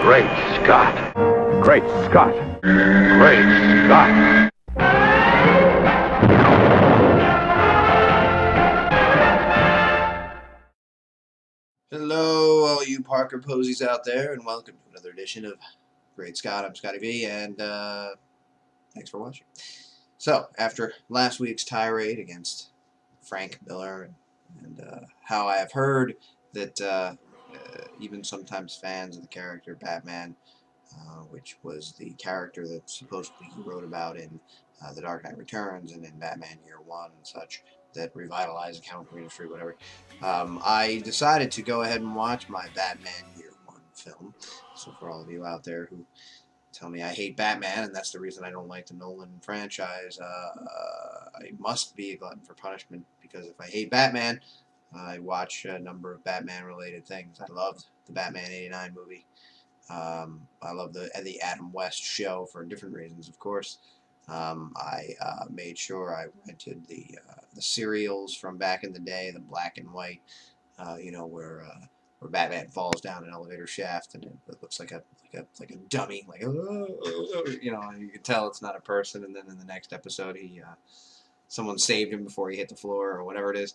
Great Scott! Great Scott! Great Scott! Hello, all you Parker Posies out there, and welcome to another edition of Great Scott. I'm Scotty V, and thanks for watching. So, after last week's tirade against Frank Miller, and how I have heard that even sometimes fans of the character Batman, which was the character that supposedly he wrote about in The Dark Knight Returns and in Batman Year One and such, that revitalized the comic book industry, whatever, I decided to go ahead and watch my Batman Year One film. So for all of you out there who tell me I hate Batman, and that's the reason I don't like the Nolan franchise, I must be a glutton for punishment, because if I hate Batman, I watch a number of Batman-related things. I loved the Batman '89 movie. I love the Adam West show for different reasons, of course. I made sure I rented the serials from back in the day, the black and white, where Batman falls down an elevator shaft and it looks like a dummy, like and you can tell it's not a person. And then in the next episode, someone saved him before he hit the floor or whatever it is.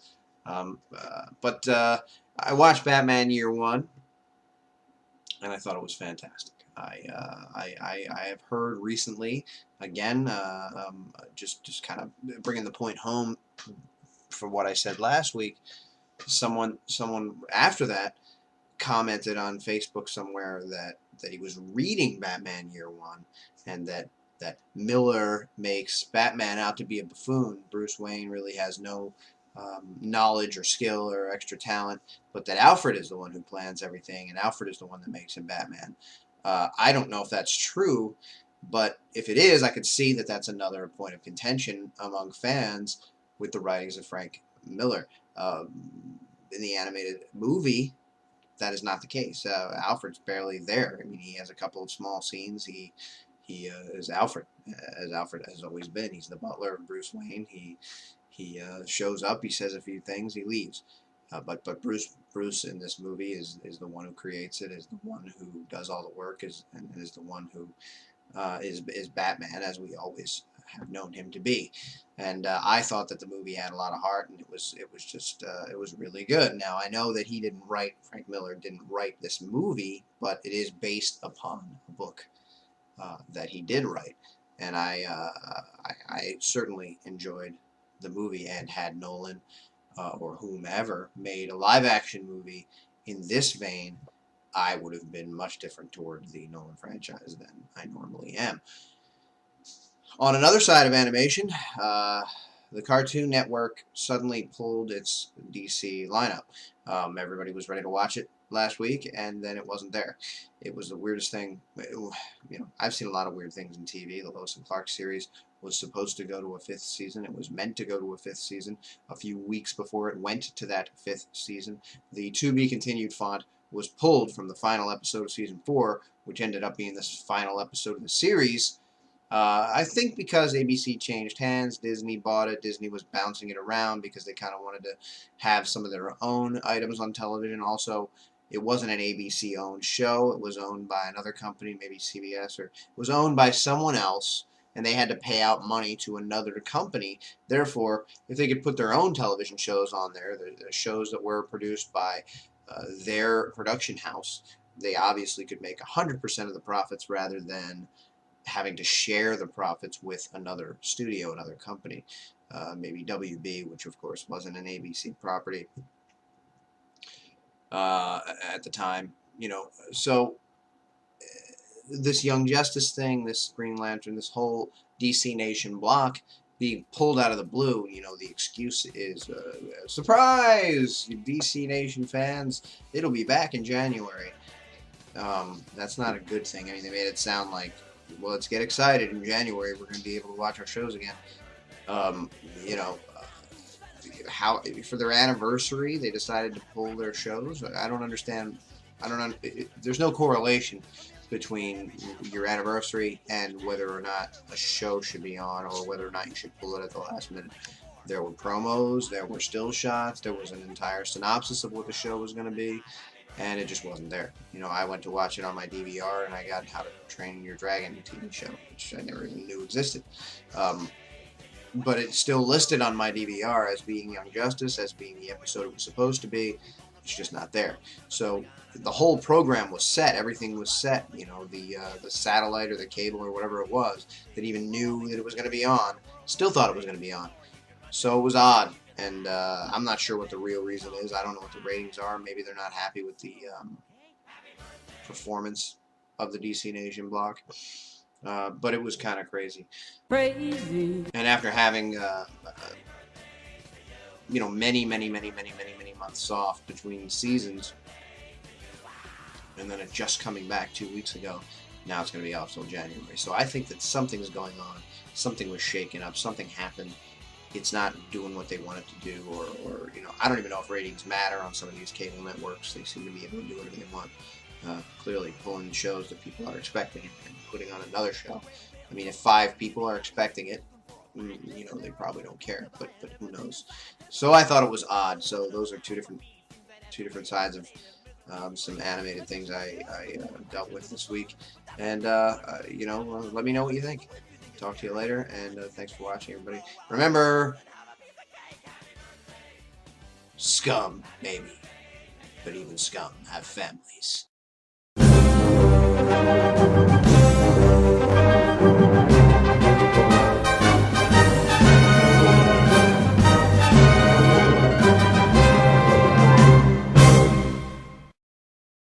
But I watched Batman Year One, and I thought it was fantastic. I have heard recently, again, just kind of bringing the point home from what I said last week. Someone after that commented on Facebook somewhere that he was reading Batman Year One, and that Miller makes Batman out to be a buffoon. Bruce Wayne really has no knowledge or skill or extra talent, but that Alfred is the one who plans everything, and Alfred is the one that makes him Batman. I don't know if that's true, but if it is, I could see that that's another point of contention among fans with the writings of Frank Miller. In the animated movie, that is not the case. Alfred's barely there. I mean, he has a couple of small scenes. He is Alfred, as Alfred has always been. He's the butler of Bruce Wayne. He shows up, he says a few things, he leaves. But Bruce in this movie is the one who creates it, is the one who does all the work, and is the one who is Batman, as we always have known him to be. And I thought that the movie had a lot of heart, and it was really good. Now, I know that Frank Miller didn't write this movie, but it is based upon a book that he did write, and I certainly enjoyed the movie, and had Nolan or whomever made a live-action movie in this vein, I would have been much different toward the Nolan franchise than I normally am. On another side of animation, the Cartoon Network suddenly pulled its DC lineup. Everybody was ready to watch it last week, and then it wasn't there. It was the weirdest thing. I've seen a lot of weird things in TV. The Lois and Clark series was supposed to go to a 5th season. It was meant to go to a 5th season. A few weeks before it went to that 5th season, the to be continued font was pulled from the final episode of season 4, which ended up being this final episode of the series. I think because ABC changed hands, Disney bought it. Disney was bouncing it around because they kind of wanted to have some of their own items on television. Also, it wasn't an ABC-owned show. It was owned by another company, maybe CBS, or it was owned by someone else, and they had to pay out money to another company. Therefore, if they could put their own television shows on there, the shows that were produced by their production house, they obviously could make 100% of the profits rather than having to share the profits with another studio, another company, maybe WB, which of course wasn't an ABC property at the time. So this Young Justice thing, this Green Lantern, this whole DC Nation block being pulled out of the blue, the excuse is, surprise, DC Nation fans, it'll be back in January. That's not a good thing. I mean, they made it sound like, well, let's get excited. In January, we're going to be able to watch our shows again. How for their anniversary they decided to pull their shows. I don't understand. There's no correlation between your anniversary and whether or not a show should be on, or whether or not you should pull it at the last minute. There were promos, there were still shots, there was an entire synopsis of what the show was going to be. and it just wasn't there. You know, I went to watch it on my DVR, and I got How to Train Your Dragon TV show, which I never even knew existed. But it's still listed on my DVR as being Young Justice, as being the episode it was supposed to be. It's just not there. So the whole program was set. Everything was set. You know, the satellite or the cable or whatever it was that even knew that it was going to be on still thought it was going to be on. So it was odd, and I'm not sure what the real reason is. I don't know what the ratings are. Maybe they're not happy with the performance of the DC Nation block. But it was kind of crazy. And after having you know, many months off between seasons, and then it just coming back 2 weeks ago, now it's going to be off till January. So I think that something's going on. Something was shaken up. Something happened. It's not doing what they want it to do, or you know, I don't even know if ratings matter on some of these cable networks. They seem to be able to do whatever they want. Clearly pulling shows that people are expecting and putting on another show. I mean, if 5 people are expecting it, you know, they probably don't care, but who knows. So I thought it was odd. So those are two different sides of some animated things I dealt with this week. And you know, let me know what you think. Talk to you later, and thanks for watching, everybody. Remember, scum, maybe, but even scum have families.